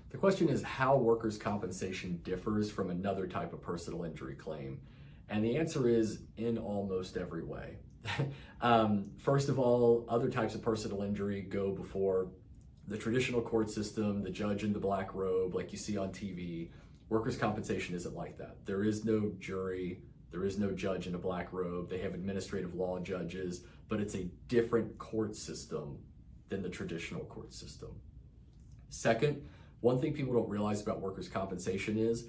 The question is how workers' compensation differs from another type of personal injury claim. And the answer is in almost every way. First of all, other types of personal injury go before the traditional court system, the judge in the black robe like you see on TV. Workers' compensation isn't like that. There is no jury, there is no judge in a black robe. They have administrative law judges, but it's a different court system than the traditional court system. Second, one thing people don't realize about workers' compensation is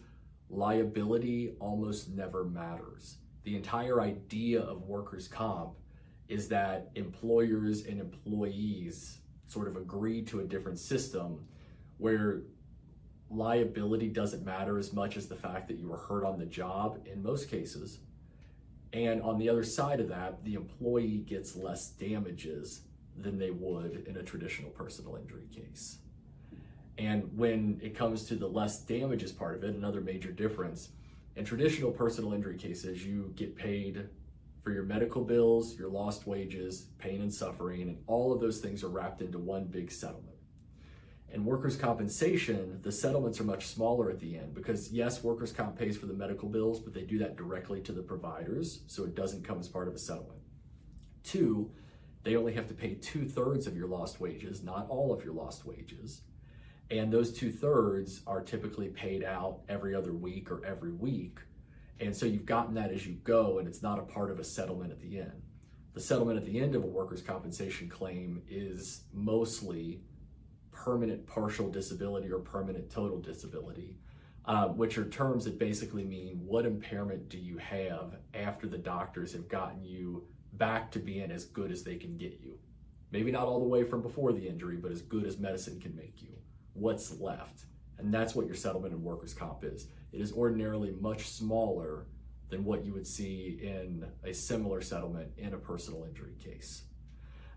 liability almost never matters. The entire idea of workers' comp is that employers and employees sort of agree to a different system where liability doesn't matter as much as the fact that you were hurt on the job in most cases. And on the other side of that, the employee gets less damages than they would in a traditional personal injury case. And when it comes to the less damages part of it, another major difference, in traditional personal injury cases, you get paid for your medical bills, your lost wages, pain and suffering, and all of those things are wrapped into one big settlement. In workers' compensation, the settlements are much smaller at the end because yes, workers' comp pays for the medical bills, but they do that directly to the providers, so it doesn't come as part of a settlement. Two, they only have to pay 2/3 of your lost wages, not all of your lost wages. And those 2/3 are typically paid out every other week or every week. And so you've gotten that as you go, and it's not a part of a settlement at the end. The settlement at the end of a workers' compensation claim is mostly permanent partial disability or permanent total disability, which are terms that basically mean what impairment do you have after the doctors have gotten you back to being as good as they can get you. Maybe not all the way from before the injury, but as good as medicine can make you. What's left? And that's what your settlement in workers' comp is. It is ordinarily much smaller than what you would see in a similar settlement in a personal injury case.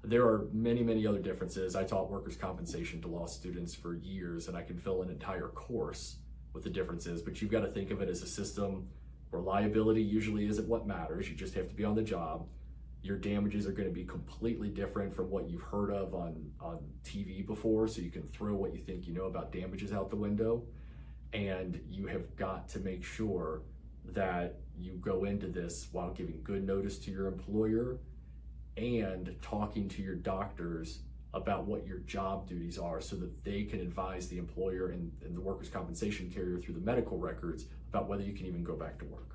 There are many, many other differences. I taught workers' compensation to law students for years, and I can fill an entire course with the differences, but you've got to think of it as a system where liability usually isn't what matters. You just have to be on the job. Your damages are going to be completely different from what you've heard of on TV before, so you can throw what you think you know about damages out the window. And you have got to make sure that you go into this while giving good notice to your employer and talking to your doctors about what your job duties are so that they can advise the employer and the workers' compensation carrier through the medical records about whether you can even go back to work.